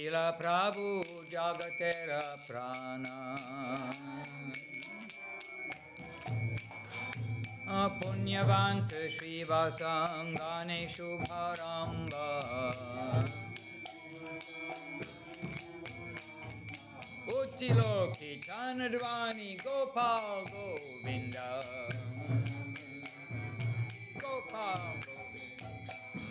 Śrīla Prabhu Jagatera Prana Punyavant Shrivasangane Shubharamba Uttiloki Chanadvani Gopal Govinda Gopal Govinda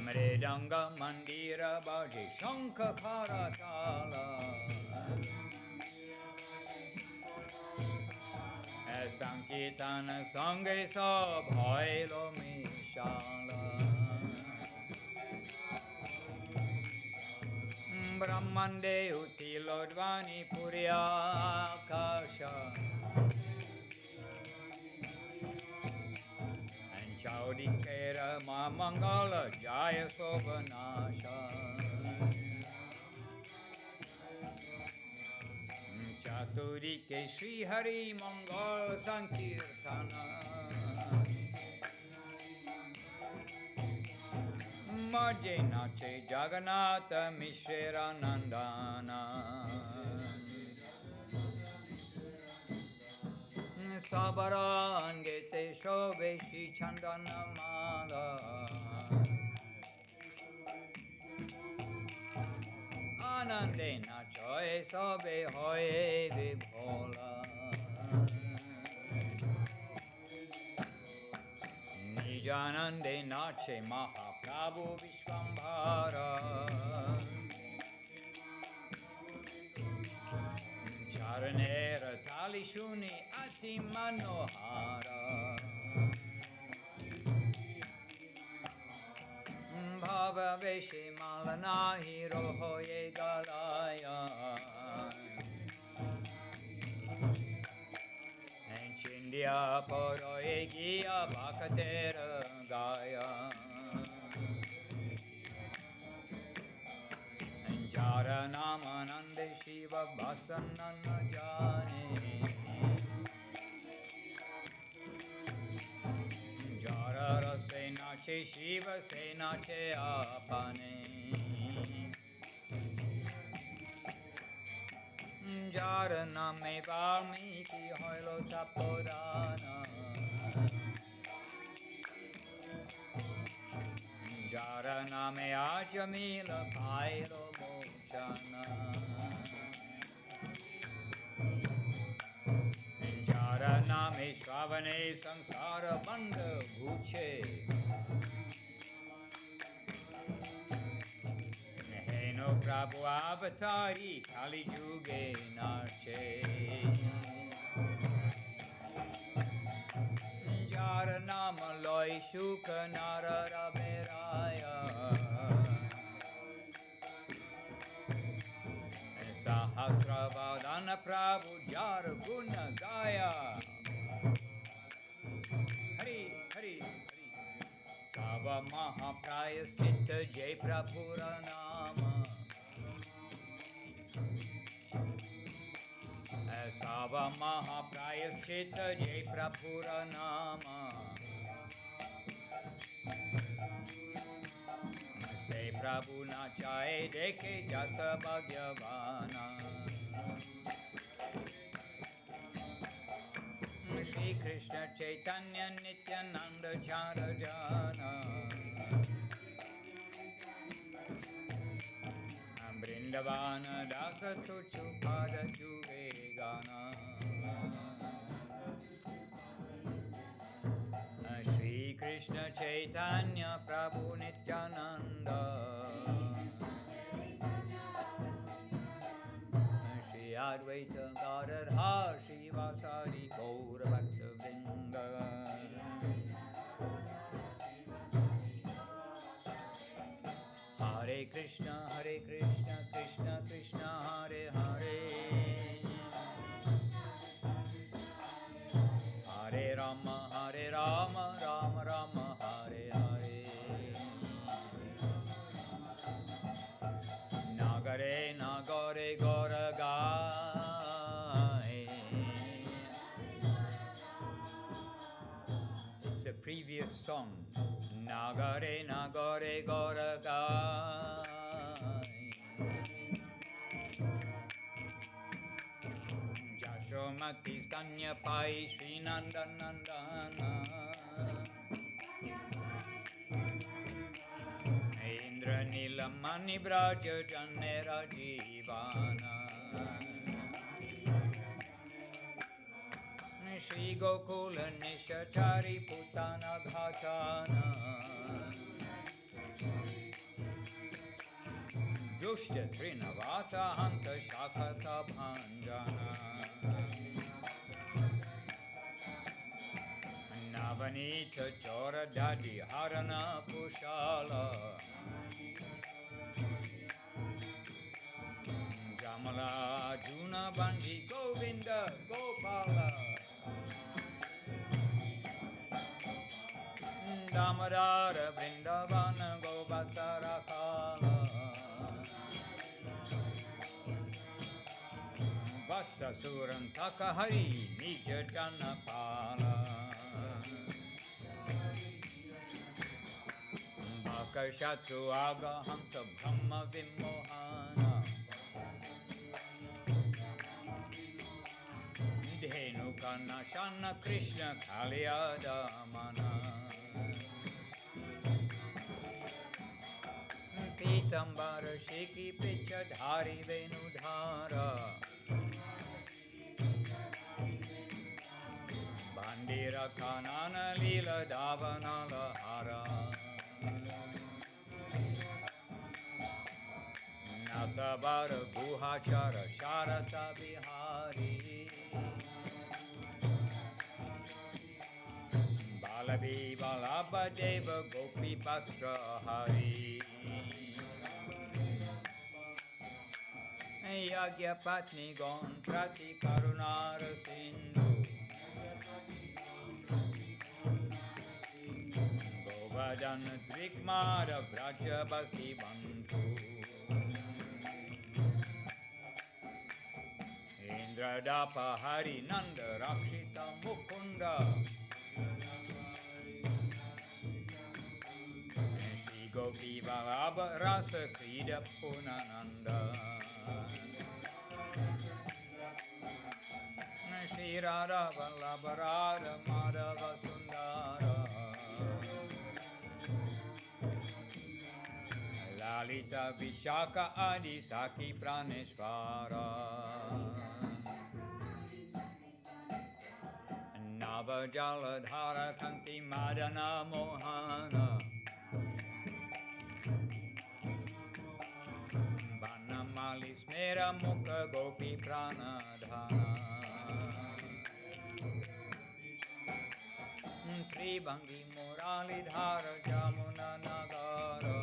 Mridanga Mandira Bhaji Shankha Karatala Sankirtana Sange Sab Hailo Mishala Brahmande Utilodvani Purya Akasha and Chaudikera Mamangala Jaya Sobhanasha Chaturike Shri Hari Mangal Sankirtana Madhya Nache Jagannatha Mishra Nandana Sabarangete Shobeshi Chandana Mala Anande Nachoy Sobe Hoye Vibhola Nijanande Nache Mahaprabhu Vishvambhara Charanera Talishuni Ati Manohara Bhava Veshe Malana Hiro Hoye Galaya Chindia Poroye Giya Bhakatera Gaya Jara Namanande Shiva Bhasanana Jane Jara Rase Nache Shiva Se Nache Apane Jara Name Valmiki Hoilo Tapodana Jara Name Ajamila Pairo Mochana Jara Name Shravane Sansara Banda Bhuche Heno Prabhu Avatari Kali Juge Nache Jara Nama Loi Shuka Narara Beraya Sahasravadana Prabhu Jara Guna Gaya Hari Hari Hari Sava Mahaprayasthita Jai Prabhura Nama Sava Mahaprayasthita Jai Prabhura Nama Se Prabhu Nachaye Dekhe Jata Bhagyavana Shri Krishna Chaitanya Nityananda Jana Jana Vṛndāvana Dasa Tuchu Pada Juve Gana Shri Krishna Chaitanya Prabhu Nityananda Shri Advaita Gadadhar Shri Vasari Gaura Bhakta Vrinda Hare Krishna Krishna Krishna Hare Hare Hare Rama Rama Rama Hare Hare Nagare Nagare Gauragai. It's a previous song. Nagare Nagare Gauragai. Mati Stanya Pai Sri Nandanandana Indra Nilamani Braja Janera Jivana Shri Gokula Nishachari Putana Ghachana Dushya Trinavata Hanta Shakata Bhanjana Navanita Chora Dadi Harana Kushala Jamala Juna Bandi Govinda Gopala Damadara Vṛndāvana Gobhatara Kala Vatsasuram Takahari Nija Janapala Bhakashatsu Agahanta Brahma Vimohana Dhenukana Shana Krishna Caitanya-caritāmṛta Pitambara Shiki Picha Dhari Venudhara Bandira Kanana Lila Davana Lahara Natabara Guhachara Sharata Bihari Balabi Balabha Deva Gopi Bastra Hari Yagya Patni Gon Prati Karunara Sindhu Govardhan Drikmara Vrajabasi Bantu Indradapa Hari Nanda Rakshita Mukunda Shri Gopi Vallabha Rasa Krida Punananda Shri Radha Vallabha Radha Madhava Sundara Lalita Vishaka Adi Saki Praneshvara Navajaladhara Kanti Madana Mohana Vanamali Smera Mukha Gopi Pranadhana Tribangi Murali Dhara Jamuna Nagara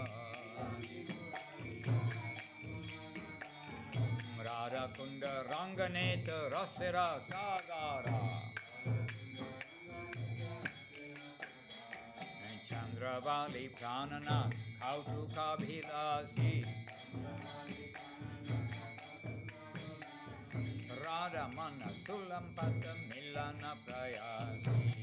Radha Kunda Ranganeta Rasira Sagara Chandravali Pranana Kautuka Bhilasi Radha Mana Sulampata Milana Prayasi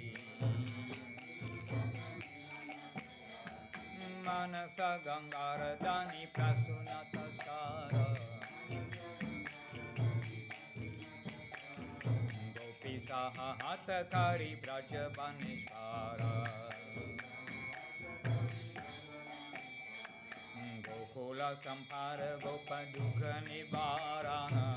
Manasa Gangara Dani Prasunata Skara Gopi Saha Hatakari Brajabanishvara Gokula Sampara Gopa Dukha Nivarana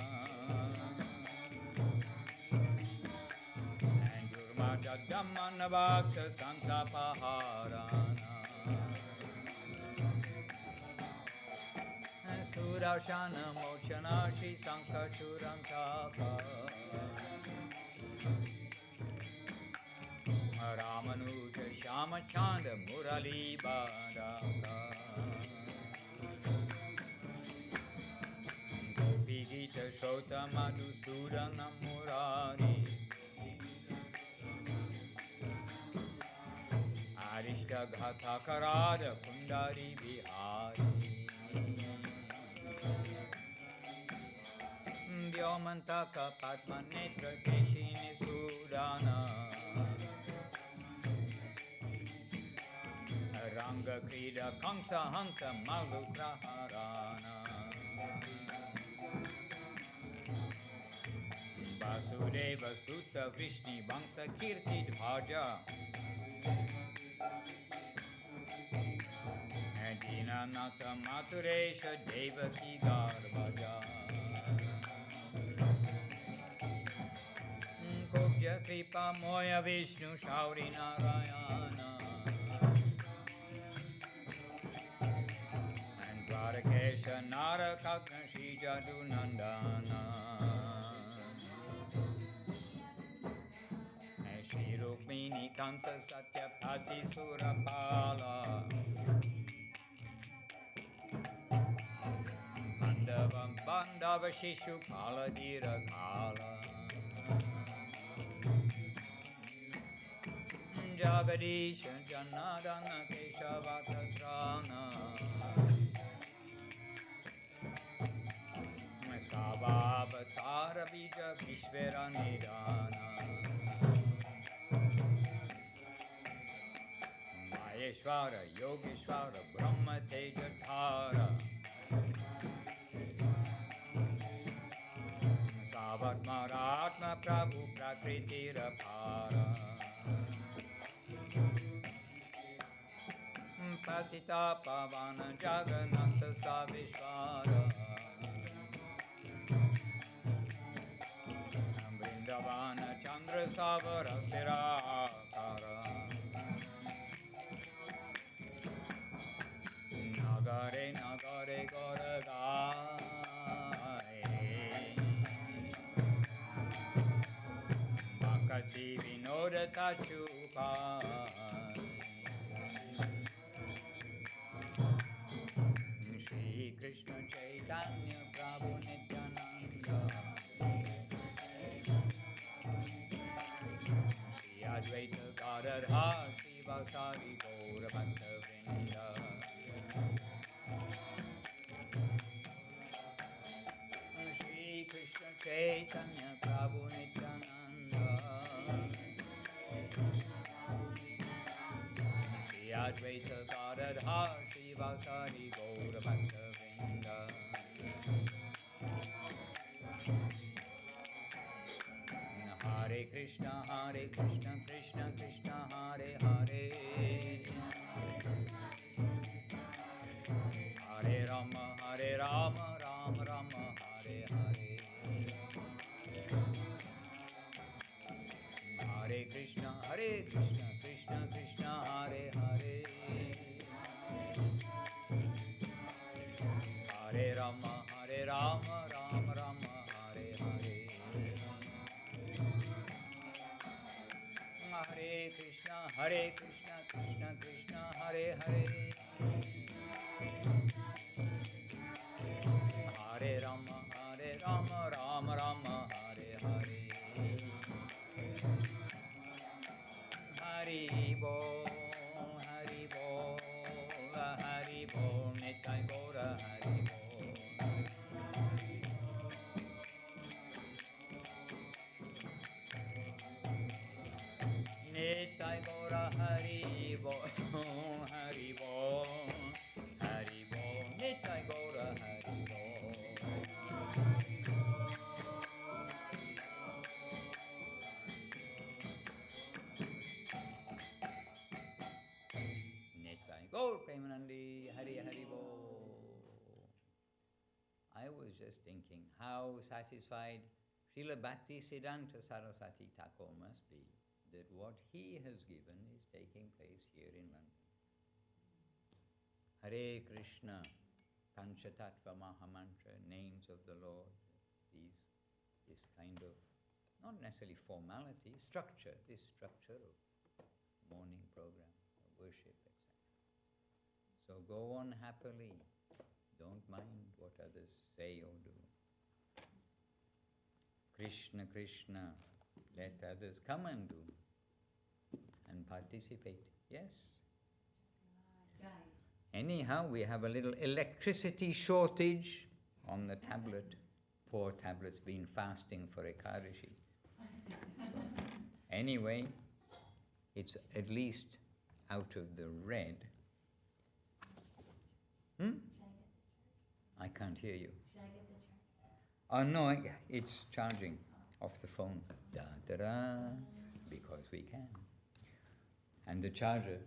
and Durmaja Dhammana Bhakta Santa Paharana Surashana Mochana Shri Sankashuramtaka Ramanuja Shama Chanda Murali Badaka Gopi Gita Shota Madhusudan Murari Arishta Ghata Karada Kundari Bihari Vyomantaka Padma Netra Keshini Sudana Ranga Krida Kamsa Hanta Malukraharana Vasudeva Sutta Viṣṇupād Dinanatha Maturesha Devaki Garbhaja Kobja Kripa Moya Vishnu Shauri Narayana and Dwarakesha Narakakna Shri Jadu Nandana and Shri Rukmini Kanta Satya Pati Surapala Bandava Shishu Kala Dira Kala Jagadisha Janadana Keshavata Trana Sabhavatara Bija Vishvera Nidana Maheshwara Yogeshwara Brahma Teja Dhara Savatmaratma Prabhu Prakriti Rapara Patita Pavana Jagannatha Savishvara Vṛndāvana Chandra Savara Sirakara Nagare Nagare Gauragai Bhaktivinoda Ṭhākura Shri Krishna Caitanya Prabhu Nityananda Shri Advaita Gadadhara Shri Vasari Gaura Bhaktivinoda Shri Krishna Caitanya Prabhu Nityananda Shri Advaita Gadadhara Shri Vasari Gaura Bhaktivinoda Hare Krishna Krishna Krishna Hare Hare Hare Rama Rama Rama Hare Hare Hare Krishna Krishna Krishna Hare Hare Hare Rama Rama Rama Hare Hare Hare Krishna Krishna Krishna Hare Hare Hare Rama Rama Rama Hare Hare Hari Bo Nitai Gora Hari Bo Nitai Gora Hari Bo Hari Bo Nitai Gora Hari Bo Nitai Gaur Premanandi Hari Hari Bo. I was just thinking how satisfied Srila Bhakti Siddhanta Saraswati Thakur must be that what he has given is taking place here in London. Hare Krishna, Panchatattva Mahamantra, names of the Lord, this kind of, not necessarily formality, structure, this structure of morning program, of worship, etc. So go on happily, don't mind what others say or do. Krishna, Krishna, let others come and do and participate, yes? Anyhow, we have a little electricity shortage on the tablet. Poor tablet's been fasting for Ekadashi. So, anyway, it's at least out of the red. I can't hear you. Should I get the charger? Oh no, it's charging. off the phone. Da-da-da, because we can. And the charger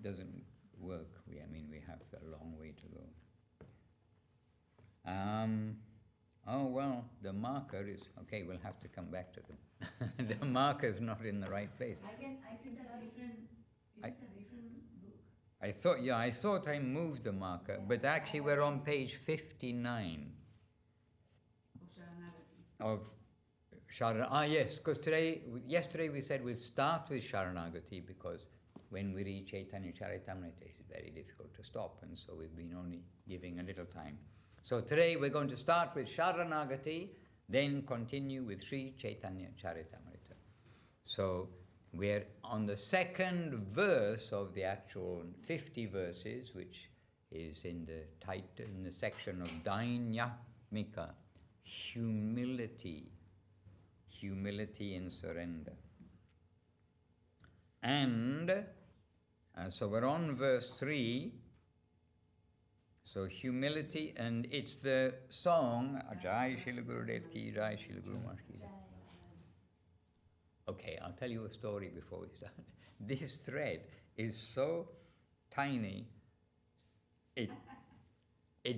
doesn't work. We have a long way to go. Oh, well, the marker is... Okay, we'll have to come back to the... the marker's not in the right place. I think that's different... Is it a different book? I thought I moved the marker, but actually we're on page 59 of Śrīla. Yes, because yesterday we said we'll start with Śrāṇāgati because when we reach Caitanya-caritāmṛta it's very difficult to stop, and so we've been only giving a little time. So today we're going to start with Śrāṇāgati, then continue with Sri Caitanya-caritāmṛta. So we're on the second verse of the actual 50 verses, which is in the section of Dainyatmika, humility and surrender. And so we're on verse 3. So humility, and it's the song, Jai Śrīla Gurudev Ki Jai, Śrīla Guru Maharaj Ki Jai. Okay, I'll tell you a story before we start. This thread is so tiny, it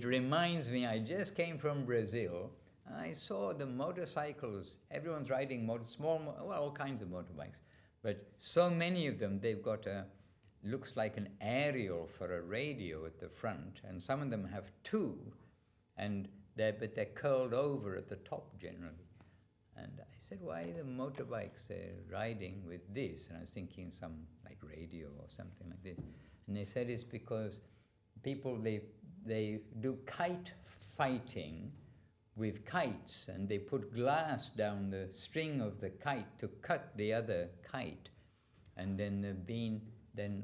reminds me, I just came from Brazil, and I saw the motorcycles, everyone's riding all kinds of motorbikes, but so many of them, they've got looks like an aerial for a radio at the front, and some of them have two, but they're curled over at the top generally. And I said, why the motorbikes riding with this? And I was thinking some like radio or something like this. And they said it's because people, they do kite fighting with kites, and they put glass down the string of the kite to cut the other kite. And then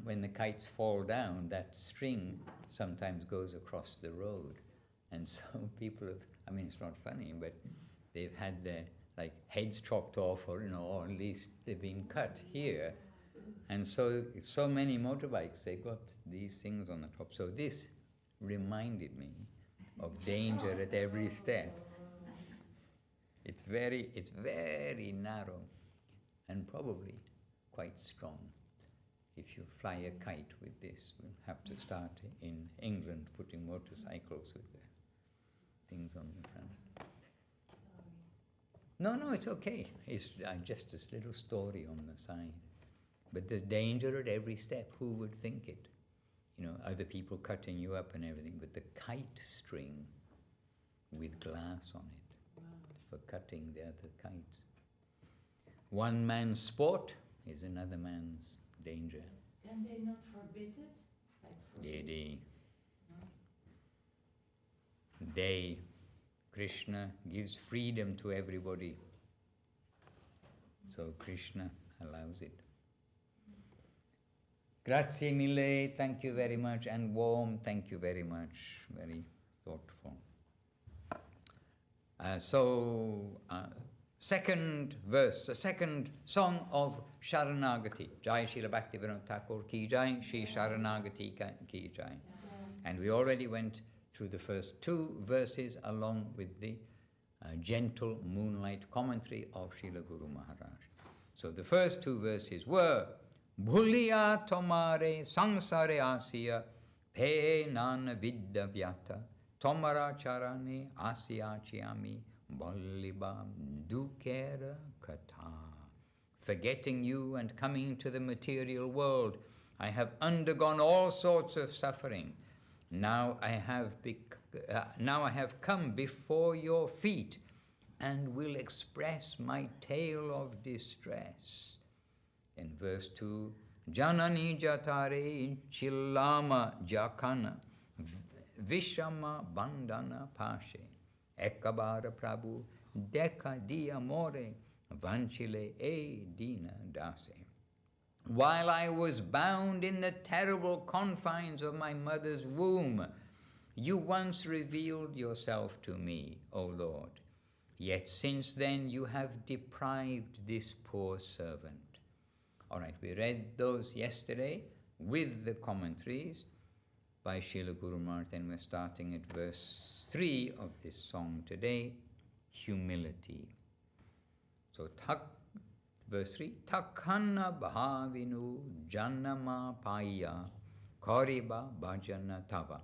when the kites fall down, that string sometimes goes across the road. And so people have, it's not funny, but they've had their heads chopped off, or at least they've been cut here. And so many motorbikes, they got these things on the top. So this reminded me of danger at every step. It's very narrow and probably quite strong. If you fly a kite with this, we'll have to start in England putting motorcycles with the things on the front. Sorry. No, it's okay. It's just this little story on the side. But the danger at every step, who would think it? Other people cutting you up and everything, but the kite string with glass on it for cutting the other kites. One man's sport is another man's danger. Can they not forbid it? Krishna gives freedom to everybody. So Krishna allows it. Grazie mille, thank you very much, and warm, thank you very much, very thoughtful. Second verse, the second song of Śrāṇāgati. Jai Śrīla Bhaktivinoda Ṭhākura Ki Jai, Shri Śrāṇāgati Ki Jai. And we already went through the first two verses along with the gentle moonlight commentary of Srila Guru Maharaj. So the first two verses were Bhuliya tomare sansare asiya pe nana vidya vyata tomara charane asiya chiami Balliba dukera kata. Forgetting you and coming to the material world, I have undergone all sorts of suffering. Now I have come before your feet and will express my tale of distress. In verse 2, Janani jatare chillama jakana vishama bandhana pashe. Ekabara Prabhu, Deka di amore, Vanchile e dina dase. While I was bound in the terrible confines of my mother's womb, you once revealed yourself to me, O Lord. Yet since then you have deprived this poor servant. All right, we read those yesterday with the commentaries by Srila Guru Maharaj, and we're starting at verse 3 of this song today, humility. So, verse 3, Ṭhākana bhavinu janama paya koriba bhajana tava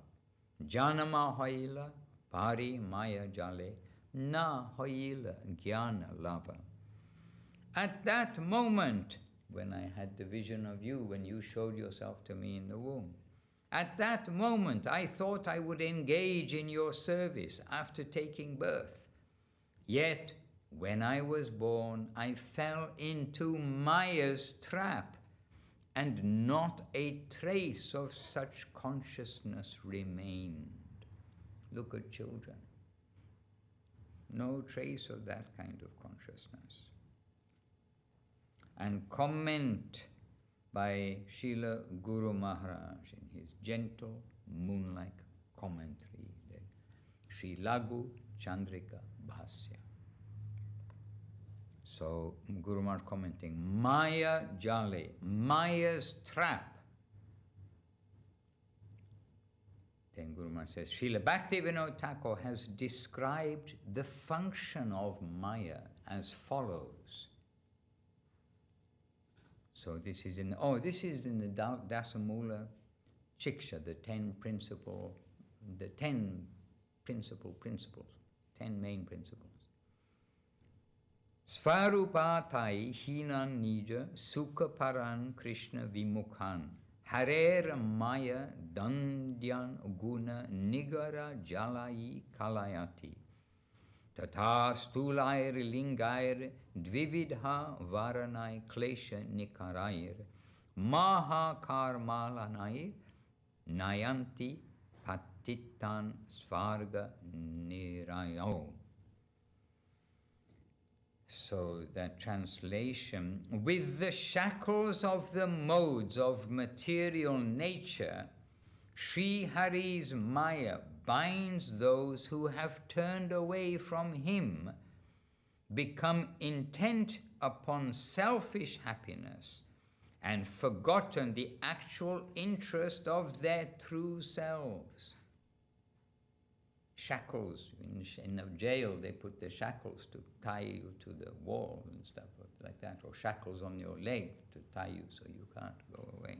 janama hoila pari maya jale na hoila jnana lava. At that moment, when I had the vision of you, when you showed yourself to me in the womb, at that moment I thought I would engage in your service after taking birth. Yet, when I was born, I fell into Maya's trap, and not a trace of such consciousness remained. Look at children. No trace of that kind of consciousness. And comment by Srila Guru Maharaj in his gentle moonlight commentary, the Śrīla Chandrika Bhasya. So Guru Maharaj commenting, Maya Jale, Maya's trap. Then Guru Maharaj says, Srila Bhaktivinoda Thakur has described the function of Maya as follows. So this is in the Dasamula Shiksha, the 10 principles, 10 main principles. Svarupatai hinan nija sukha paran Krishna vimukhan harer maya dandyan guna nigara jalai kalayati tata stulair lingair dvividha varanai klesha nikarair maha karmalanair nayanti patitan svarga nirayo. So that translation, with the shackles of the modes of material nature, Sri Hari's Maya binds those who have turned away from him, become intent upon selfish happiness, and forgotten the actual interest of their true selves. Shackles, in a jail they put the shackles to tie you to the wall and stuff like that, or shackles on your leg to tie you so you can't go away.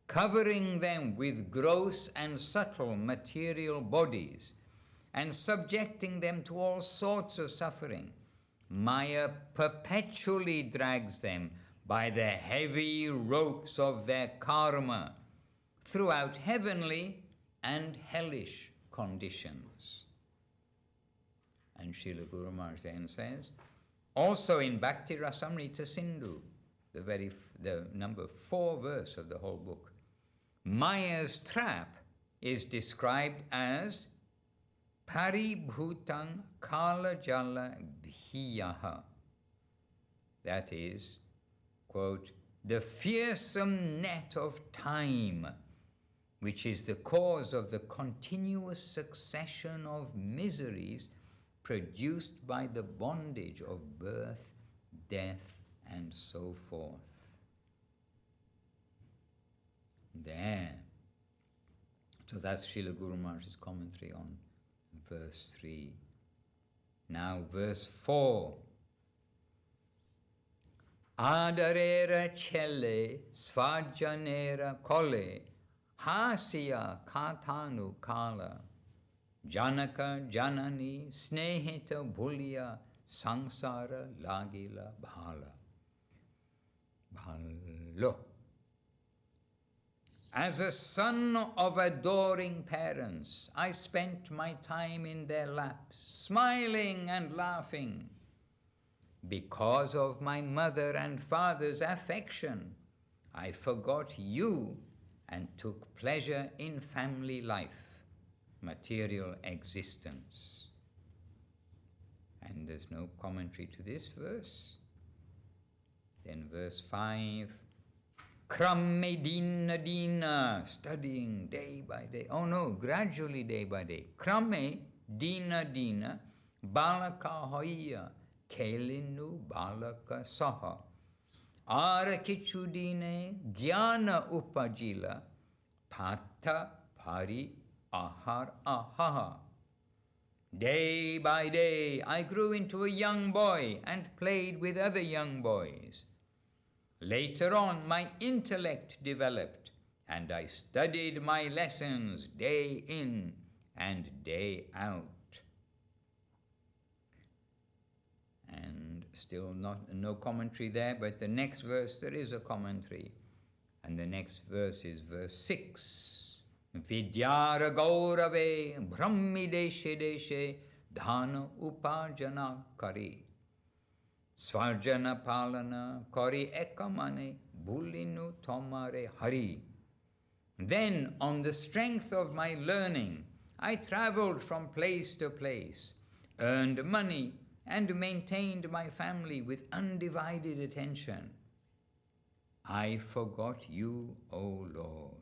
Covering them with gross and subtle material bodies and subjecting them to all sorts of suffering, Maya perpetually drags them by the heavy ropes of their karma throughout heavenly and hellish conditions. And Srila Guru Maharaj then says, also in Bhakti Rasamrita Sindhu, the number 4 verse of the whole book, Maya's trap is described as paribhutang kala jala bhiyaha. That is, quote, the fearsome net of time, which is the cause of the continuous succession of miseries produced by the bondage of birth, death, and so forth. There. So that's Srila Guru Maharaj's commentary on verse 3. Now verse 4. Adarera chelle svajjanera kole Hasya katanu kala Janaka janani snehita bhulya sangsara lagila bhala. Bhalo. As a son of adoring parents, I spent my time in their laps, smiling and laughing. Because of my mother and father's affection, I forgot you and took pleasure in family life, material existence. And there's no commentary to this verse. Then verse 5, Kramme dina dina, studying day by day. Oh no, gradually day by day. Kramme dina dina, balaka hoya, kelinu balaka saha. Ara kichudine jnana upajila, pata pari ahar ahaha. Day by day, I grew into a young boy and played with other young boys. Later on, my intellect developed, and I studied my lessons day in and day out. And still no commentary there, but the next verse there is a commentary. And the next verse is verse 6. Vidyara gaurave brahmi deshe deshe dhana uparjana kari. Svarjana palana kari ekamane bulinu tomare hari. Then, on the strength of my learning, I traveled from place to place, earned money, and maintained my family with undivided attention. I forgot you, O Lord.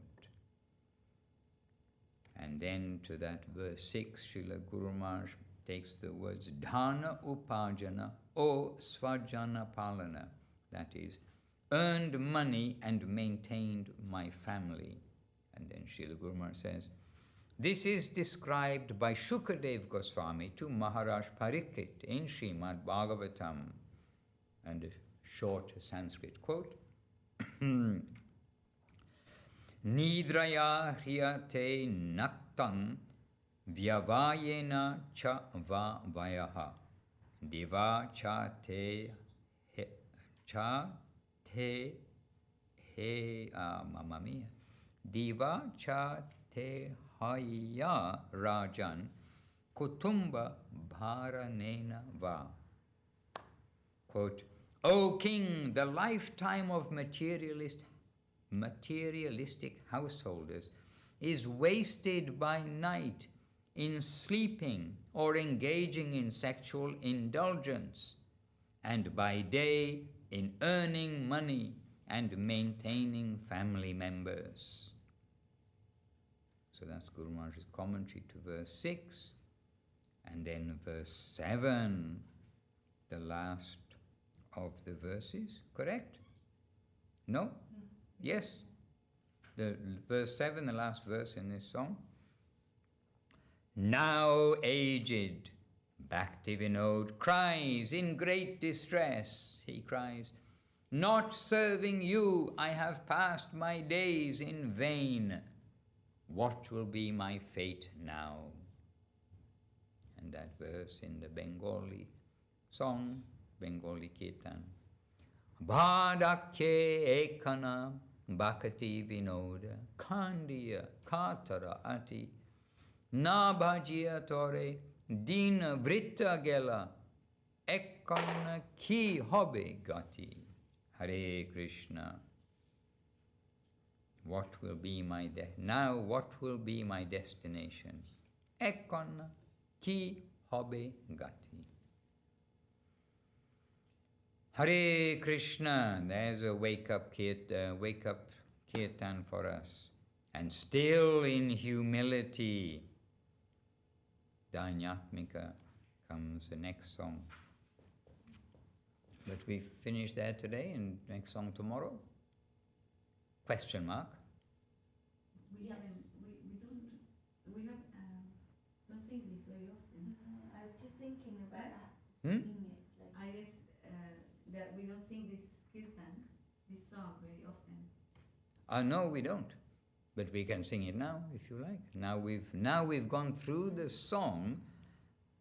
And then to that verse 6, Srila Guru Maharaj takes the words dhana upajana o svajana palana, that is, earned money and maintained my family. And then Srila Guru Maharaj says, this is described by Shukadev Gosvāmī to Maharaj Parikshit in Śrīmad Bhagavatam. And a short Sanskrit quote. Nidraya hriyate naktam vyavayena cha va vayaha diva cha te mamma mia diva cha te haya rajan kutumba bharanena va. Quote, O king, the lifetime of materialistic householders is wasted by night in sleeping or engaging in sexual indulgence, and by day in earning money and maintaining family members. So that's Guru Maharaj's commentary to verse 6. And then verse 7, the last of the verses, correct? No? Yes? The verse 7, the last verse in this song. Now aged, Bhaktivinoda cries in great distress. He cries, not serving you, I have passed my days in vain. What will be my fate now? And that verse in the Bengali song, Bengali Kirtan. Bhadakye ekana Bhaktivinoda Kandiya Katara Ati Na Bhajiya Tore Dina Vritta Gela Ekana Ki Hobe Gati. Hare Krishna. What will be my now? What will be my destination? Ekana Ki Hobe Gati. Hare Krishna. There's a wake up kirtan for us. And still in humility, Dainyatmika comes the next song. But we finish there today and next song tomorrow? Question mark. We haven't, we don't sing this very often. I was just thinking about that. Hmm? Singing it, like, I guess that we don't sing this kirtan, this song very often. No, we don't. But we can sing it now, if you like. Now we've gone through the song,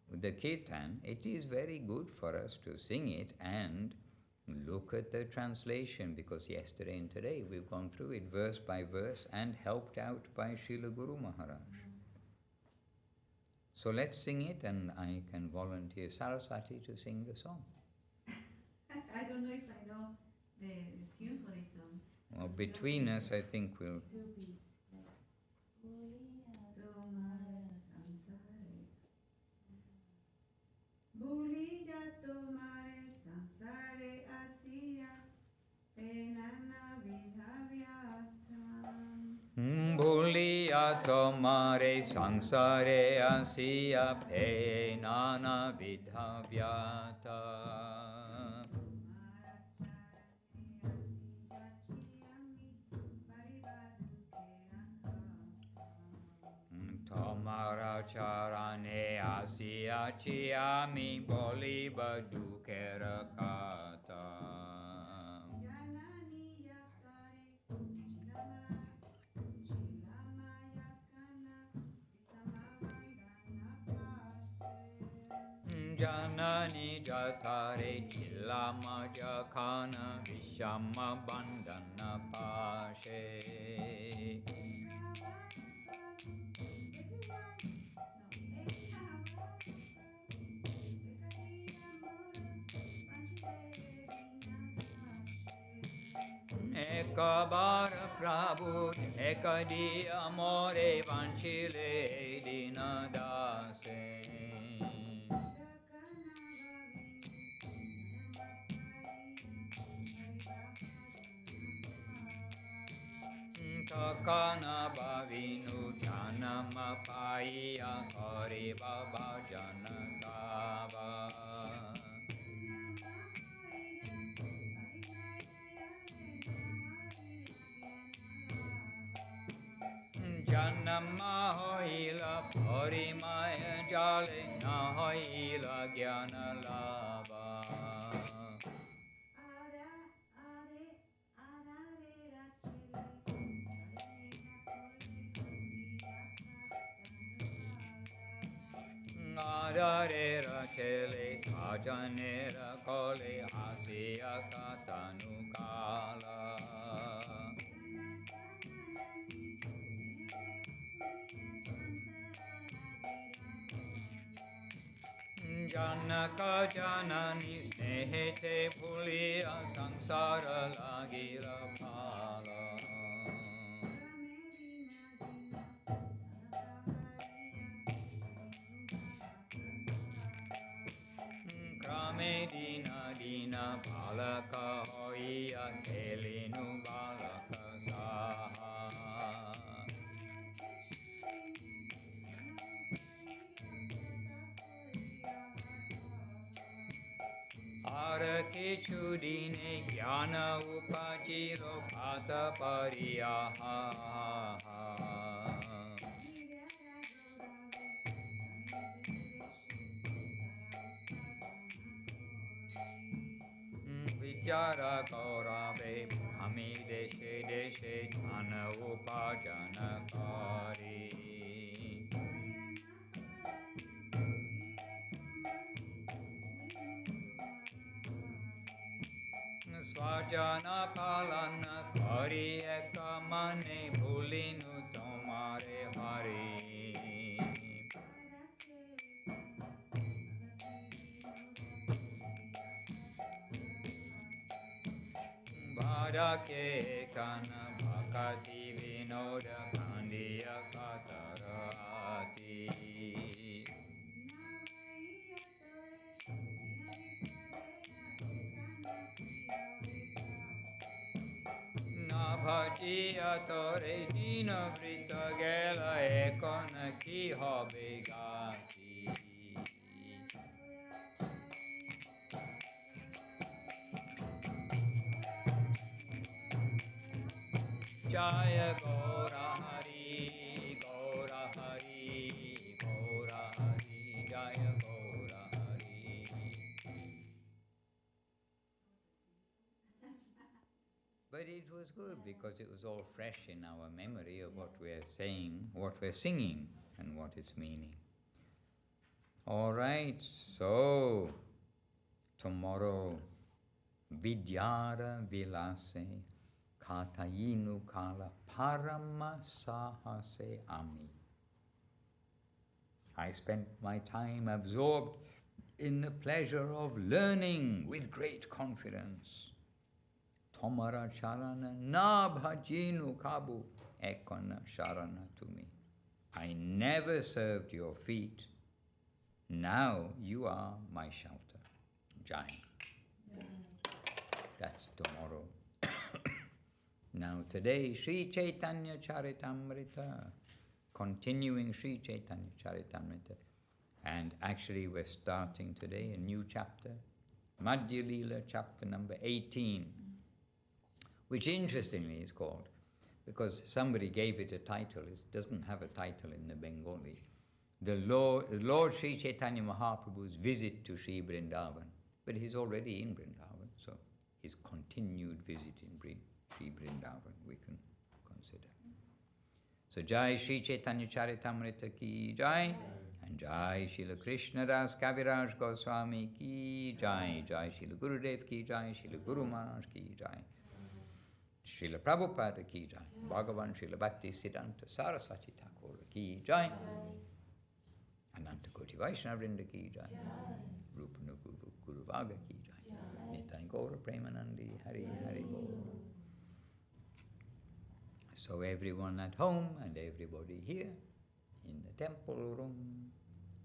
the kirtan. It is very good for us to sing it and look at the translation, because yesterday and today we've gone through it verse by verse and helped out by Srila Guru Maharaj. So let's sing it, and I can volunteer Saraswati to sing the song. I don't know if I know the tune for this song. Well, between us, I think we'll... two beats. Bhulija tomare sansare asiya penana vidhavyata. Bhuliya tomare sansare asiya penana vidhavyata. Maracharane Asya Chiyami Boli Badu Kerakata. Janani Jatare Chilama Jakana Vishama Bandana Pashe. Ekabar Prabhu Ekadi Amore Vanchile Dinadase. Ṭhākura Bhavinu Janama Paya Kari Baba Janakava. Janama Hoila Parimaya Jale Nahoila Gyana Lava. Adare Rakele Sajane Rakole Asya Katanukala. Janaka Janani Snehete Puliya Sansara Lagila Pala. Krame Dina Dina Palaka Hoya Kelinu Balaka Saha. Arake Chudine Jnana Upajiro Pata Pariyaha. Vichara Gaurave Bhami Deshe Deshe Jnana Upajana Kari. Swajana Palana Kari Ekamane Bhulinu Tomare Hari. Bhadake Kana Bhaktivinoda Kandiya Katarati. Bhajiya Tore Dina Vrita Gela Ekona Ki Hobe Gati. Jaya Gaura Hari, Gaura Hari, Gaura Hari, Jaya Gaura Hari. But it was good because it was all fresh in our memory of what we are saying, what we're singing, and what its meaning. All right, so tomorrow, Vidyara Vilase Katayinu Kala Paramasahase Ami. I spent my time absorbed in the pleasure of learning with great confidence. Tomara Charana na bhajinu kabu ekona Sharana to me. I never served your feet. Now you are my shelter. Jai. That's tomorrow. Now today, Sri Caitanya-caritāmṛta, continuing Sri Caitanya-caritāmṛta. And actually we're starting today a new chapter, Madhya-līlā, chapter number 18, which interestingly is called, because somebody gave it a title, it doesn't have a title in the Bengali, the Lord Sri Chaitanya Mahaprabhu's visit to Sri Vṛndāvana. But he's already in Vṛndāvana, so his continued visit in Sri Vṛndāvana we can consider. So Jai Sri Caitanya-caritāmṛta ki Jai, and Jai Srila Kṛṣṇadāsa Kavirāja Gosvāmī ki Jai, Jai Srila Gurudev ki Jai, Srila Guru Maharaj ki Jai, Srila Prabhupada ki Jai, Bhagavan Srila Bhakti Siddhanta Saraswati Ṭhākura ki Jai, Ananta Koti Vaishnava Vrinda ki Jai, Rupa Guru Vaga ki Jai, Nitai Gaura Premanandi Hari Hari Bol. So everyone at home and everybody here in the temple room,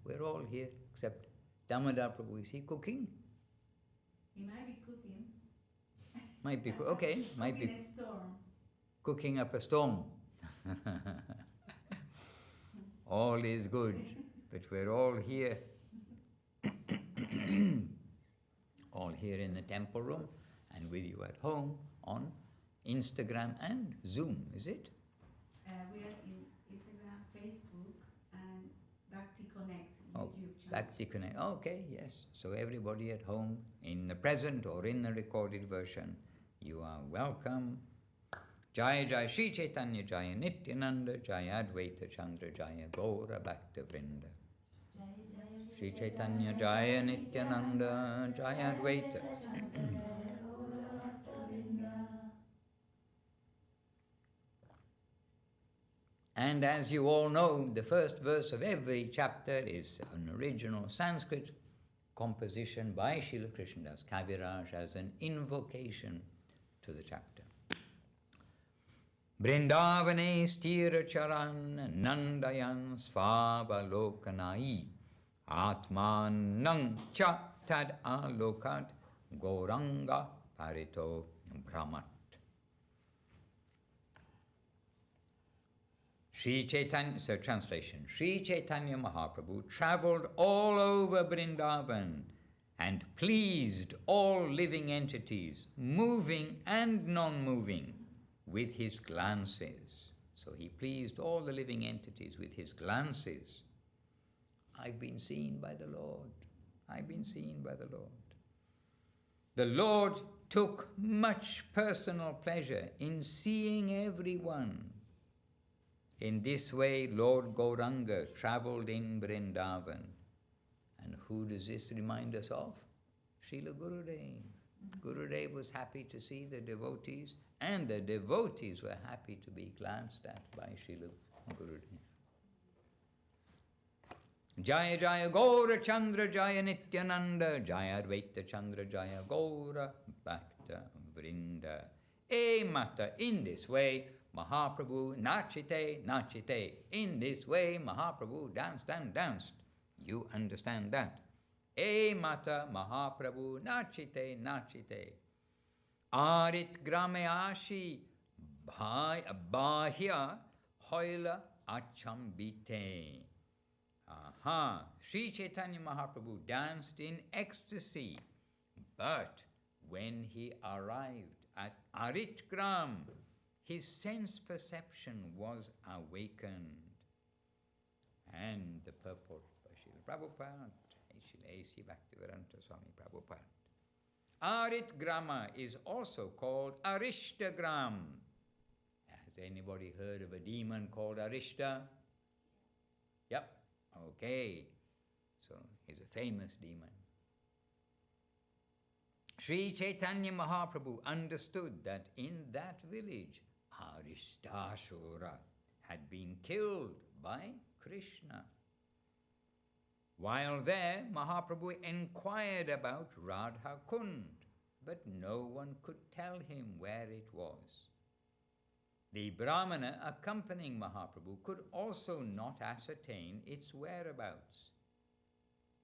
we're all here except Damodar Prabhu. Is he cooking? He might be cooking. Might be, okay, might be Cooking a storm. cooking up a storm. All is good, but we're all here, all here in the temple room and with you at home on Instagram and Zoom, is it? We are in Instagram, Facebook, and Bhakti Connect Oh, YouTube channel. Bhakti Connect. Okay, yes. So everybody at home, in the present or in the recorded version, you are welcome. Jaya Jaya Sri Chaitanya Jaya Nityananda Jaya Advaita Chandra Jaya Gaura Bhakta Vrinda. Sri Chaitanya Jaya Nityananda Jaya Advaita. And as you all know, the first verse of every chapter is an original Sanskrit composition by Srila Kṛṣṇadāsa Kavirāja as an invocation to the chapter. Vṛndāvane sthira charan nandayan svāvalokanai atmanang cha tad alokat gauranga parito brahmat. Sri Chaitanya, so translation, Sri Chaitanya Mahaprabhu travelled all over Vṛndāvana and pleased all living entities, moving and non-moving, with his glances. So he pleased all the living entities with his glances. I've been seen by the Lord. I've been seen by the Lord. The Lord took much personal pleasure in seeing everyone. In this way, Lord Gauranga travelled in Vṛndāvana. And who does this remind us of? Srila Gurudev. Gurudev was happy to see the devotees, and the devotees were happy to be glanced at by Srila Gurudev. Jaya Jaya Gaura Chandra Jaya Nityananda Jaya Advaita Chandra Jaya Gaura Bhakta Vrinda. Mata, in this way, Mahaprabhu nachite, nachite. In this way, Mahaprabhu danced and danced. You understand that. Mata Mahaprabhu nachite, nachite. Arit grameashi bahya hoila achambite. Aha, Sri Chaitanya Mahaprabhu danced in ecstasy. But when he arrived at Aritgram, his sense perception was awakened. And the purport by Srila Prabhupada, Srila A.C. Bhaktivedanta Swami Prabhupada. Aritgrama is also called Arishtagram. Has anybody heard of a demon called Arishta? Yep. Okay. So he's a famous demon. Sri Chaitanya Mahaprabhu understood that in that village, Arishtasura had been killed by Krishna. While there, Mahaprabhu inquired about Radha Kund, but no one could tell him where it was. The Brahmana accompanying Mahaprabhu could also not ascertain its whereabouts.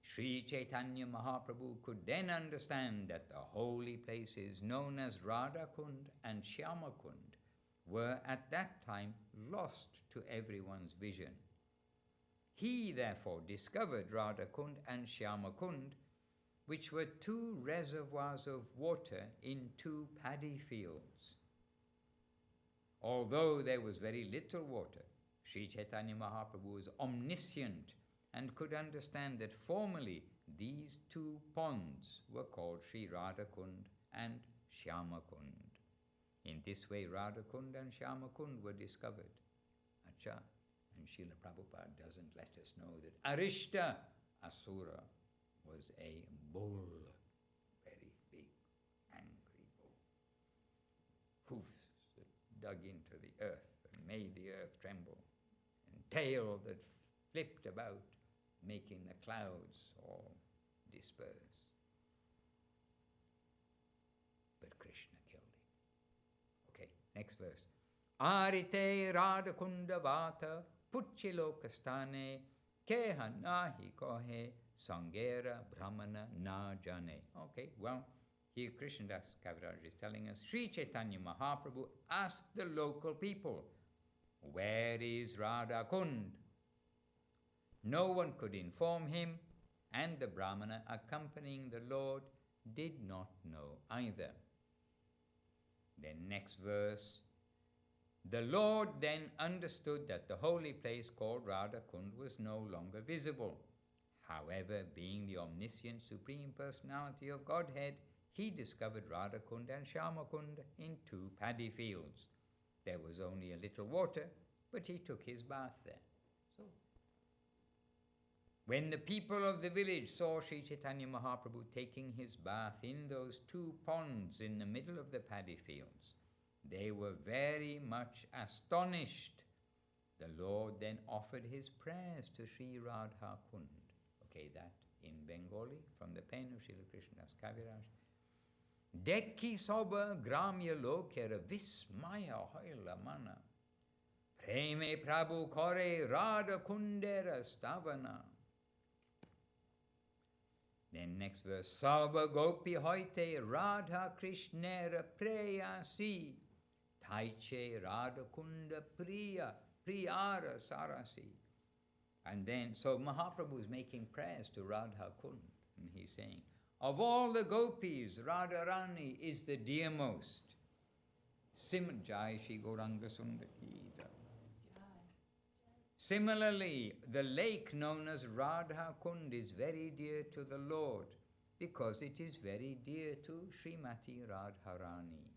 Sri Chaitanya Mahaprabhu could then understand that the holy places known as Radha Kund and Shyama Kund were at that time lost to everyone's vision. He therefore discovered Radha Kund and Shyama Kund, which were two reservoirs of water in two paddy fields. Although there was very little water, Sri Chaitanya Mahaprabhu was omniscient and could understand that formerly these two ponds were called Sri Radhakund and Shyamakund. In this way, Radhakund and Shyamakund were discovered. Acha, and Srila Prabhupada doesn't let us know that Arishta Asura was a bull, very big, angry bull, hoofs that dug into the earth and made the earth tremble, and tail that flipped about, making the clouds all disperse. But Krishna killed him. Okay, next verse. Arite Radhakunda Vata Puchilokastane Keha Nahi Kohe Sangera Brahmana Na Jane. Okay, well, here Kṛṣṇadāsa Kavirāja is telling us, Sri Chaitanya Mahaprabhu asked the local people, where is Radhakund? No one could inform him, and the Brahmana accompanying the Lord did not know either. Then next verse, the Lord then understood that the holy place called Radhakund was no longer visible. However, being the omniscient Supreme Personality of Godhead, he discovered Radhakund and Shyamakund in two paddy fields. There was only a little water, but he took his bath there. So, when the people of the village saw Sri Chaitanya Mahaprabhu taking his bath in those two ponds in the middle of the paddy fields, they were very much astonished. The Lord then offered his prayers to Sri Radhakund. Okay, that in Bengali, from the pen of Srila Kṛṣṇadāsa Kavirāja. Dekhi soba gramya lokera vismaya hoila mana. Preme Prabhu kore Radhakundera stavana. Then next verse, Saba gopi hoite Radha Krishnera preyasi. Taiche Radhakunda priya priyara sarasi. And then, so Mahaprabhu is making prayers to Radhakund, and he's saying, of all the gopis, Radharani is the dearmost. Jai Shri Gauranga Sundakida. Similarly, the lake known as Radhakund is very dear to the Lord, because it is very dear to Srimati Radharani.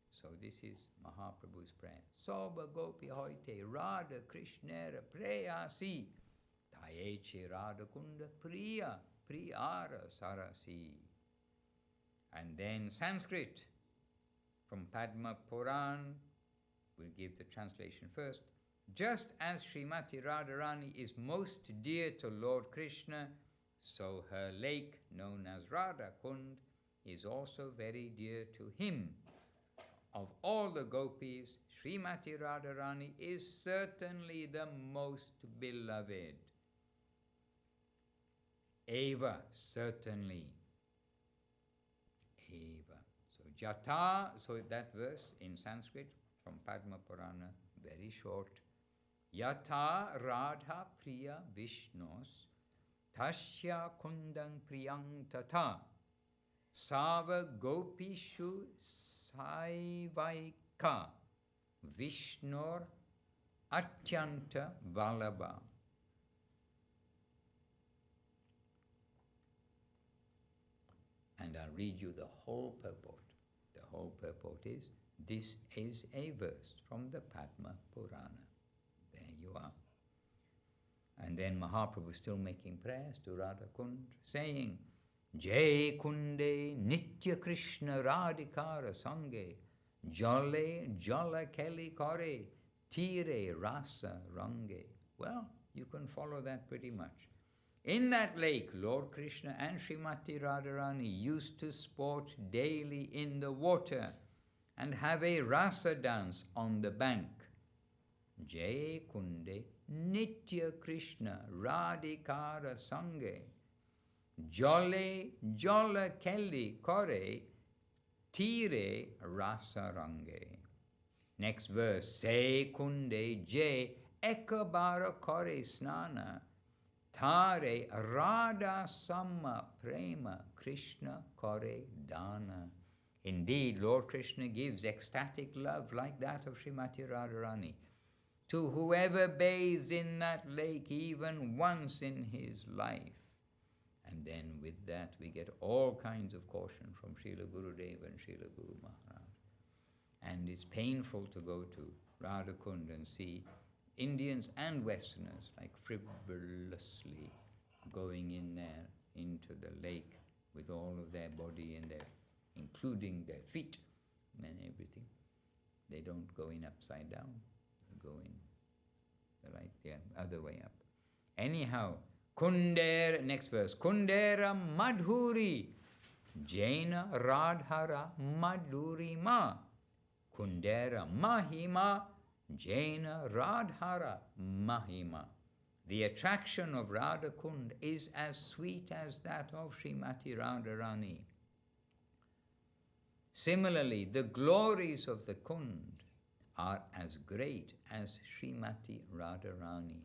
So this is Mahaprabhu's prayer. Soba gopi hoite Radha Krishnera preyasi. Tayeche Radhakunda priya priyara sarasi. And then Sanskrit from Padma Puran. We'll give the translation first. Just as Srimati Radharani is most dear to Lord Krishna, so her lake, known as Radhakund, is also very dear to him. Of all the gopis, Srimati Radharani is certainly the most beloved. Eva, certainly. Eva. So Jata, so that verse in Sanskrit from Padma Purana, very short. Yata Radha Priya Vishnos Tasya Kundang Priyang Tata Sava Gopishu Saivaika Vishnor Atyanta Vallabha. And I'll read you the whole purport. The whole purport is, this is a verse from the Padma Purana. There you are. And then Mahaprabhu is still making prayers to Radhakund, saying, Jai Kunde Nitya Krishna Radhikara Sange Jale Jala Keli Kore Tire Rasa Range. Well, you can follow that pretty much. In that lake, Lord Krishna and Srimati Radharani used to sport daily in the water and have a rasa dance on the bank. Jai Kunde Nitya Krishna Radhikara Sange Jale Jala Kelli Kore Tire Rasa Range. Next verse, Se Kunde Je Ekabara Kore Snana Tare Radha Samma Prema Krishna Kore Dana. Indeed, Lord Krishna gives ecstatic love like that of Srimati Radharani to whoever bathes in that lake even once in his life. And then with that we get all kinds of caution from Srila Gurudev and Srila Guru Maharaj. And it's painful to go to Radhakund and see Indians and Westerners like frivolously going in there into the lake with all of their body and their, including their feet and everything. They don't go in upside down, they go in the right, other way up. Anyhow, Kundera, next verse, Kundera Madhuri, Jaina Radhara Madhurima, Kundera Mahima, Jaina Radhara Mahima. The attraction of Radhakund is as sweet as that of Srimati Radharani. Similarly, the glories of the Kund are as great as Srimati Radharani.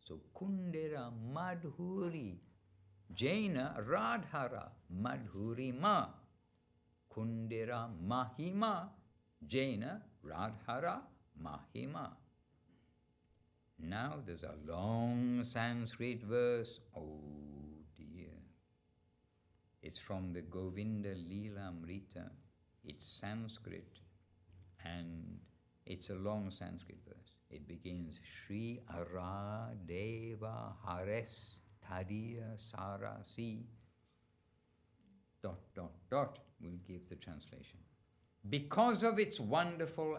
So Kundera Madhuri, Jaina Radhara Madhurima, Kundera Mahima, Jaina Radhara Mahima. Now there's a long Sanskrit verse. Oh dear. It's from the Govinda-līlā-mṛta. It's Sanskrit and it's a long Sanskrit verse. It begins, Shri Ara Deva Hares Tadiya Sarasi ... We'll give the translation. Because of its wonderful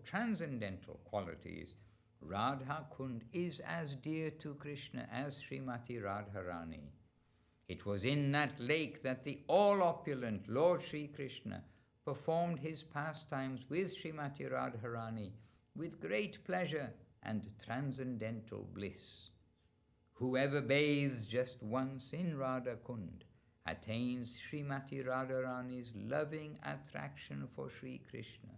transcendental qualities, Radha Kund is as dear to Krishna as Srimati Radharani. It was in that lake that the all-opulent Lord Sri Krishna performed his pastimes with Srimati Radharani with great pleasure and transcendental bliss. Whoever bathes just once in Radha Kund attains Srimati Radharani's loving attraction for Sri Krishna.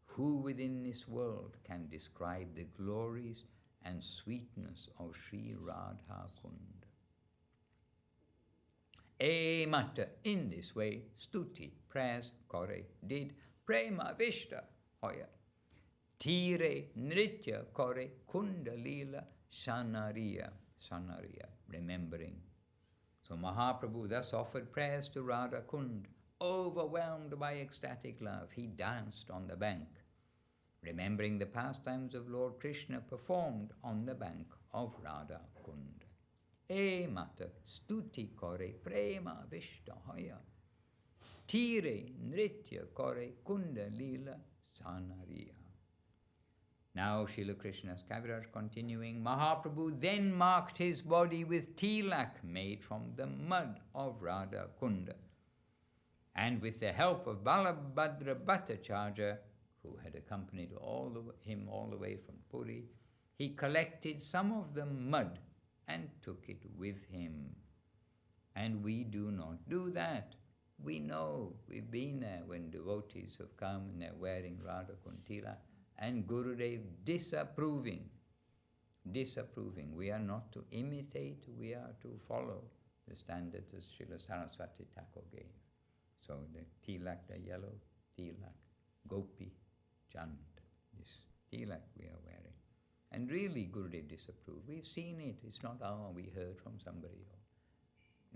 Who within this world can describe the glories and sweetness of Sri Radha Kund? Mata, in this way, stuti, prayers, kore, did, prema vishta, hoya, tire, nritya, kore, kundalila, shanariya, remembering. So Mahaprabhu thus offered prayers to Radha Kund. Overwhelmed by ecstatic love, he danced on the bank, remembering the pastimes of Lord Krishna performed on the bank of Radha Kund. Mata, stuti kore, prema vishta hoya, tire, nritya kore, kundalila, sanariya. Now Srila Krishna's Kavirāja continuing, Mahaprabhu then marked his body with tilak made from the mud of Radha Kunda. And with the help of Balabhadra Bhattacharya, who had accompanied him all the way from Puri, he collected some of the mud and took it with him. And we do not do that. We know, we've been there when devotees have come and they're wearing Radha Kuntila, and Gurudev disapproving. We are not to imitate, we are to follow the standards as Srila Saraswati Thakur gave. So the tilak, the yellow tilak, gopi, chand, this tilak we are wearing. And really Gurudev disapproved. We've seen it. It's not, we heard from somebody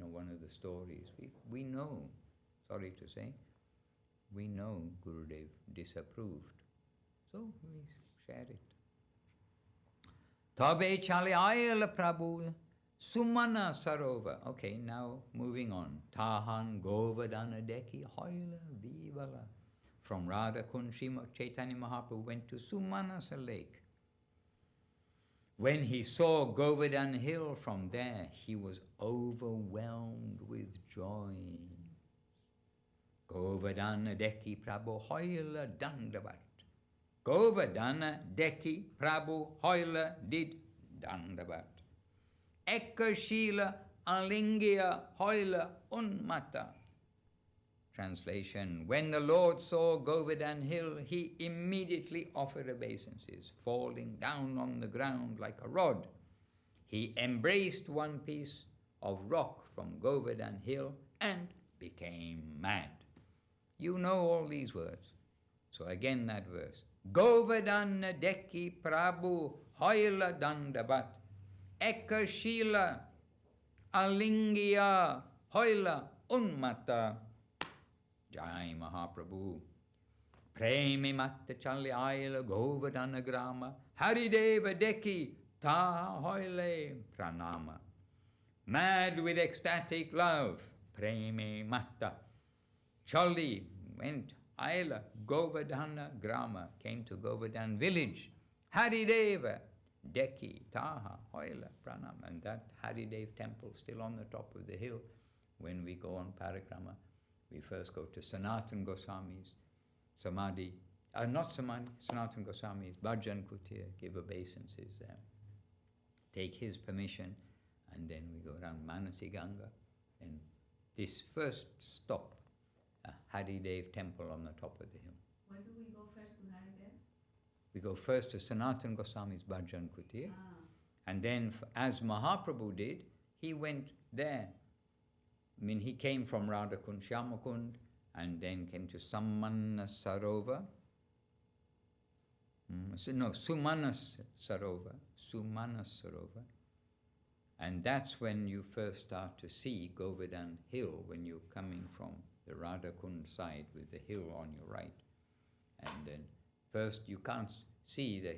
or one of the stories. We know, sorry to say, we know Gurudev disapproved. So we share it. Tabe chale ayala Prabhu Sumana Sarova. Okay, now moving on. Tahan Govardhana Deki Hoila Vivala. From Radha Kund, Chaitanya Mahaprabhu went to Sumanasa Lake. When he saw Govardhan Hill from there, he was overwhelmed with joy. Govardhana Deki Prabhu Hoila Dandavat. Govardhana Deki Prabhu Hoila did Dandavat. Ekashila Alingya Hoila Unmata. Translation, when the Lord saw Govardhan Hill, he immediately offered obeisances, falling down on the ground like a rod. He embraced one piece of rock from Govardhan Hill and became mad. You know all these words. So again that verse. Govardhana Deki Prabhu Hoila Dandabat Eka Śrīla Alingya Hoila Unmata Jai Maharāj. Premi Matta Chali Aila Govardhana Grama Harideva Deki Ta Hoile Pranama. Mad with ecstatic love, Premi Matta Chali went Aila Govardhana Grama, came to Govardhan village. Harideva Deki Taha Hoila Pranama. And that Haridev temple still on the top of the hill. When we go on parikrama, we first go to Sanatana Goswāmī's Samadhi, not Samadhi, Sanatana Goswāmī's Bhajan Kutir, give obeisances there. Take his permission, and then we go around Manasi Ganga. And this first stop, Haridev temple on the top of the hill. Where do we go first to Haridev? We go first to Sanatana Goswāmī's Bhajan Kutir, and then as Maharāj did, he went there. I mean, he came from Radhakund, Shyamakund, and then came to Samana Sarova. Sumanas Sarova. And that's when you first start to see Govardhan Hill, when you're coming from the Radhakund side with the hill on your right. And then first you can't see the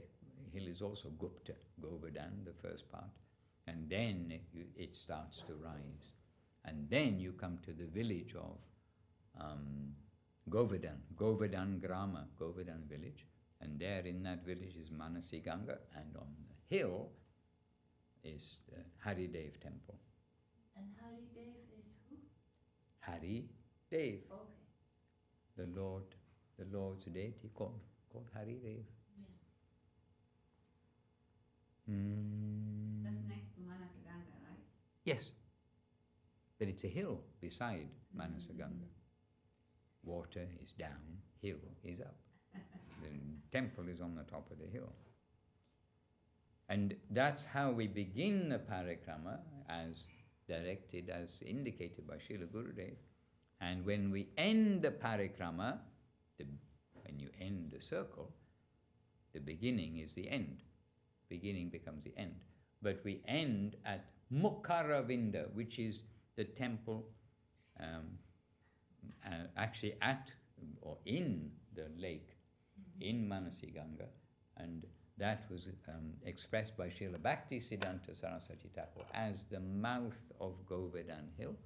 hill is also Gupta, Govardhan, the first part. And then it starts to rise. And then you come to the village of Govardhan Grama, Govardhan village. And there in that village is Manasi Ganga, and on the hill is the Haridev temple. And Haridev is who? Haridev. Okay. The Lord's deity called Haridev. Yeah. That's next to Manasa Ganga, right? Yes. But it's a hill beside Manasa Ganga. Water is down, hill is up. The temple is on the top of the hill. And that's how we begin the parikrama, as directed, as indicated by Srila Gurudev. And when we end the parikrama, when you end the circle, the beginning is the end. Beginning becomes the end. But we end at Mukharavinda, which is the temple actually at or in the lake, in Manasi Ganga, and that was expressed by Srila Bhakti Siddhanta Saraswati Thakur as the mouth of Govardhan Hill,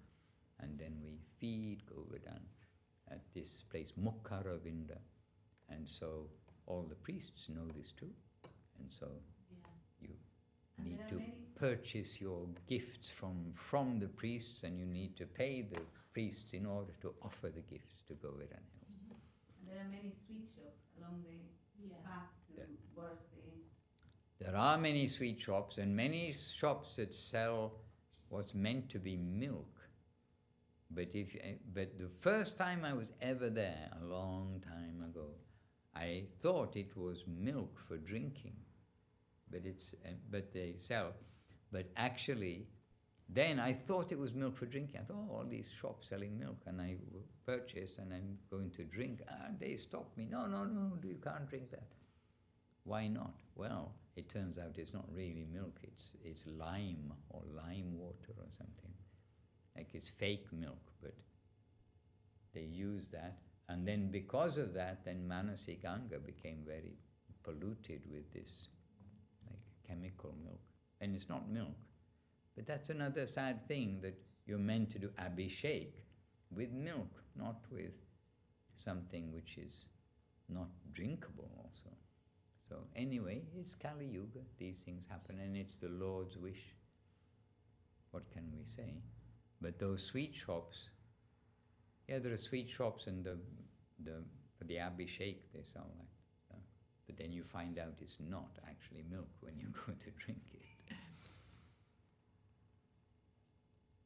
and then we feed Govardhan at this place, Mukharavinda, and so all the priests know this too, and so you need to purchase your gifts from the priests, and you need to pay the priests in order to offer the gifts to Govardhan Hill. And there are many sweet shops along the path to Borste. There are many sweet shops and many shops that sell what's meant to be milk. But the first time I was ever there, a long time ago, I thought it was milk for drinking. But they sell. But actually, then I thought it was milk for drinking. I thought, all these shops selling milk, and I purchased, and I'm going to drink. And they stopped me. No, you can't drink that. Why not? Well, it turns out it's not really milk. It's lime or lime water or something. Like it's fake milk, but they use that. And then because of that, then Manasi Ganga became very polluted with this like chemical milk. And it's not milk. But that's another sad thing, that you're meant to do abhishek with milk, not with something which is not drinkable also. So anyway, it's Kali Yuga, these things happen, and it's the Lord's wish. What can we say? But those sweet shops, there are sweet shops, and for the abhishek they sell that. But then you find out it's not actually milk when you go to drink it.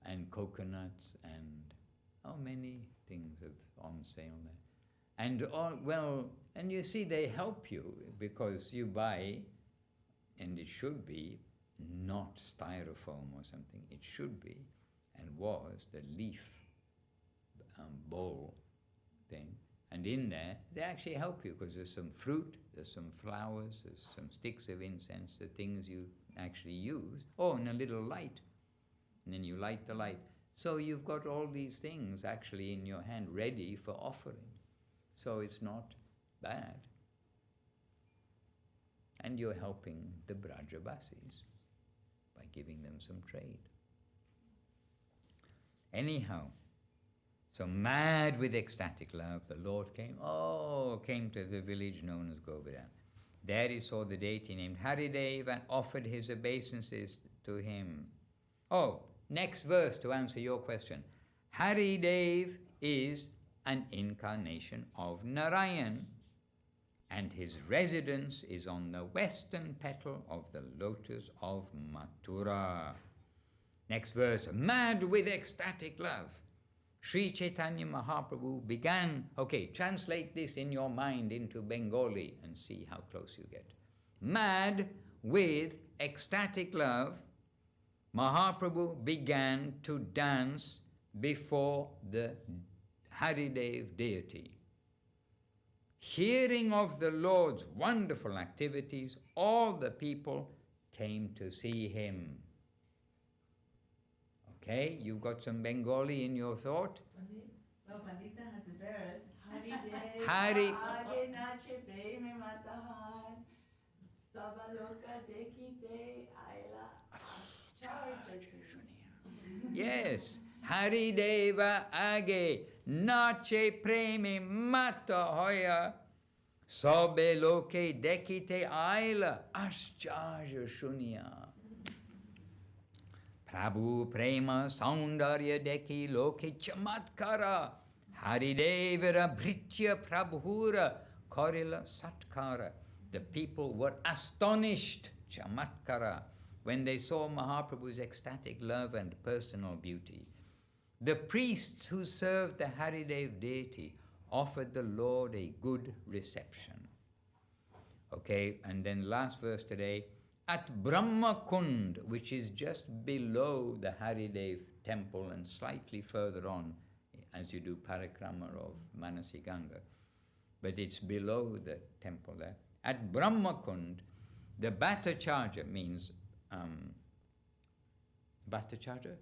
And coconuts, and many things are on sale there. And you see, they help you because you buy, and it should be not styrofoam or something. It should be, and was, the leaf bowl thing, And in there, they actually help you because there's some fruit, there's some flowers, there's some sticks of incense, the things you actually use. Oh, and a little light. And then you light the light. So you've got all these things actually in your hand ready for offering. So it's not bad. And you're helping the Brajavasis by giving them some trade. Anyhow, so mad with ecstatic love, the Lord came to the village known as Govardhana. There he saw the deity named Haridev and offered his obeisances to him. Oh, next verse to answer your question. Haridev is an incarnation of Narayan, and his residence is on the western petal of the lotus of Mathura. Next verse, mad with ecstatic love, Sri Chaitanya Mahaprabhu began, translate this in your mind into Bengali and see how close you get. Mad with ecstatic love, Mahaprabhu began to dance before the Haridev deity. Hearing of the Lord's wonderful activities, all the people came to see him. Okay, you've got some Bengali in your thought? Well, Pandita has the verse. Hari. Yes. Hari Deva Age Nache Premi Mata Hoya Sobe Loke Dekite Aila Ashcharya Shunya. Prabhu Prema Saundarya Deki Loke Chamatkara Haridevara Britya Prabhura Korila Satkara. The people were astonished, Chamatkara, when they saw Mahaprabhu's ecstatic love and personal beauty. The priests who served the Haridev deity offered the Lord a good reception. Okay, and then last verse today, at Brahma Kund, which is just below the Haridev temple and slightly further on as you do parikrama of Manasi Ganga, but it's below the temple there. At Brahma Kund, the Bhattacharya means Bhattacharya?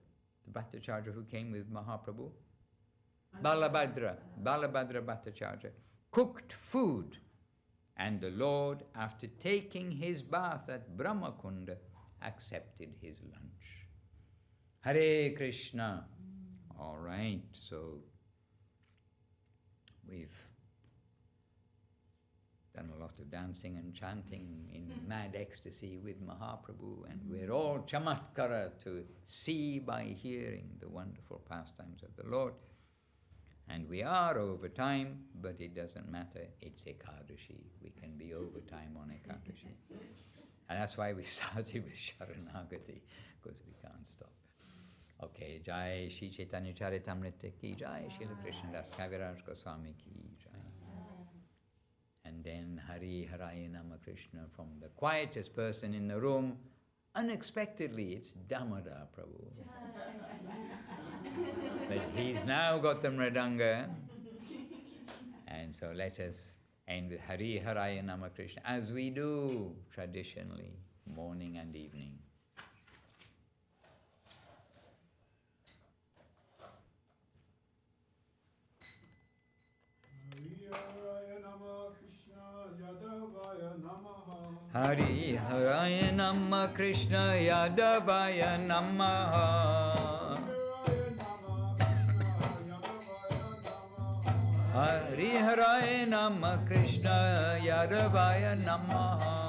The Bhattacharya who came with Mahaprabhu? Balabhadra Bhattacharya cooked food, and the Lord, after taking his bath at Brahmakunda, accepted his lunch. Hare Krishna. All right, so we've done a lot of dancing and chanting in mad ecstasy with Mahaprabhu, and we're all chamatkara to see by hearing the wonderful pastimes of the Lord. And we are over time, but it doesn't matter, it's Ekadashi. We can be over time on Ekadashi. And that's why we started with Śaraṇāgati, because we can't stop. Okay, Jai Shri Caitanya-caritāmṛta ki Jai, Śrīla Kṛṣṇadāsa Kavirāja Gosvāmī ki Jai. And then Hari Haraya Nama Krishna from the quietest person in the room. Unexpectedly, it's Damodar Prabhu. But he's now got the mridanga. And so let us end with Hari Haraya Nama Krishna, as we do traditionally, morning and evening. Hari Haraya Nama Krishna Yadavaya Namaha. Hari Haraya Nama Krishna Yadavaya Namaha.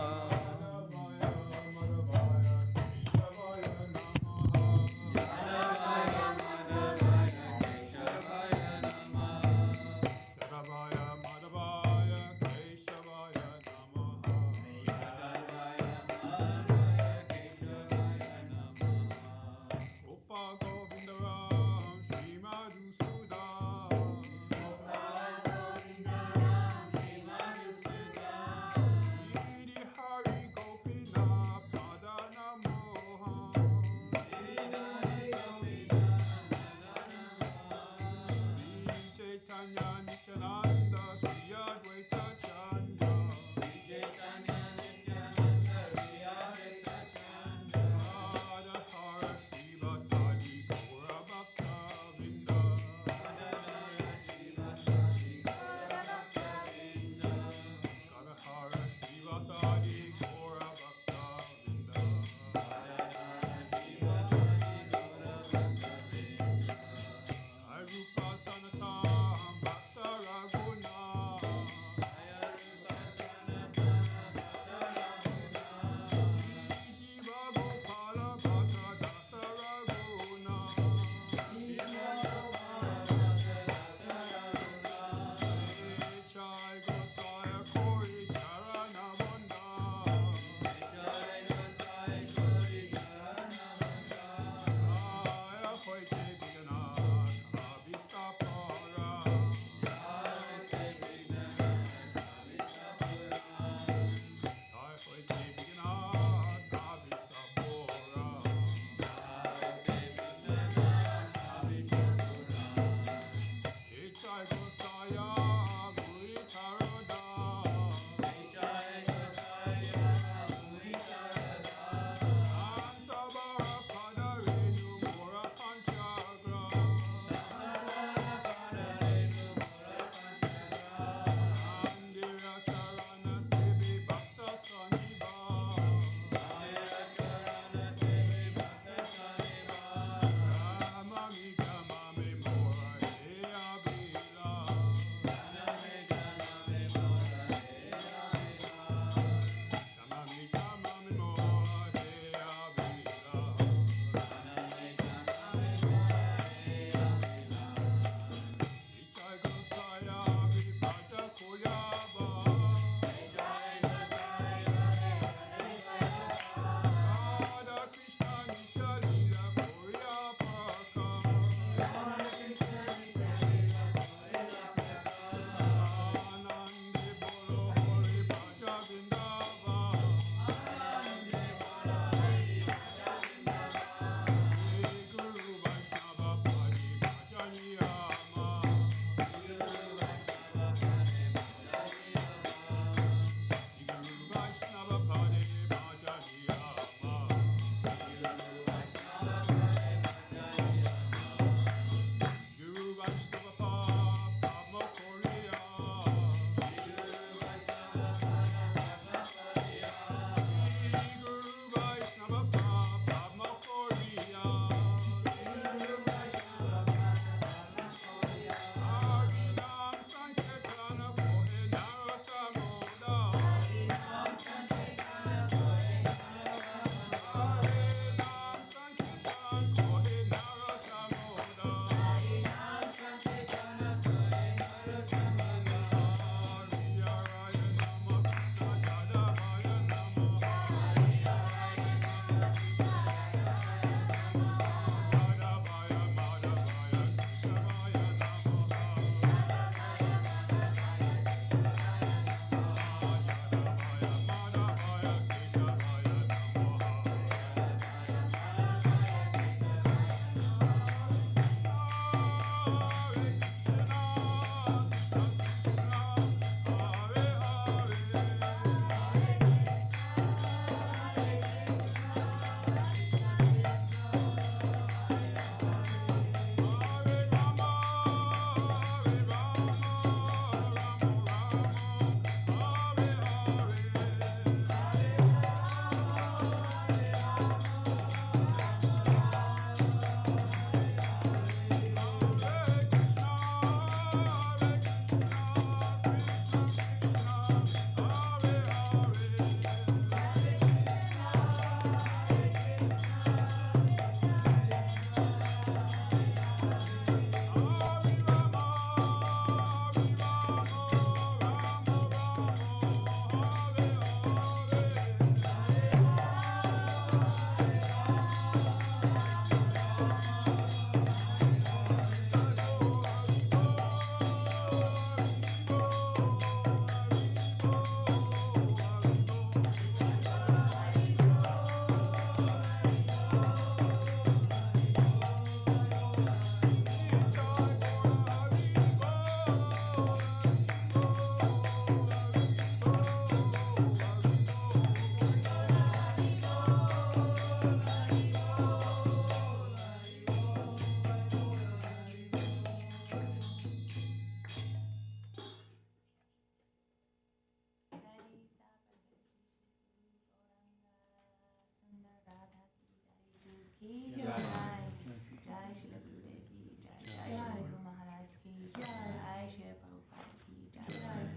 की जय, जय श्री गुरुदेव की जय, जय श्री गुरु महाराज की जय, श्री प्रभुपाद की जय,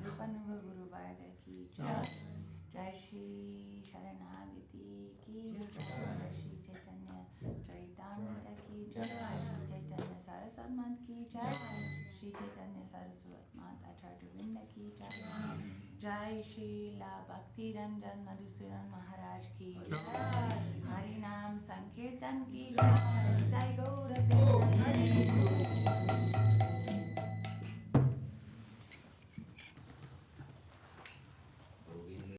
रूपानुग गुरु वर्ग की जय, जय श्री शरणागति की जय, श्री चैतन्य-चaritāmṛta की जय, श्री चैतन्य सरस्वती मत की जय, श्री चैतन्य सरस्वती माता आचार्य वृंद की जय, जय श्रीला भक्ति रंजन मधुसूदन महाराज की जय, हरि नाम संकीर्तन की जय, जय गौर प्रेम हरि।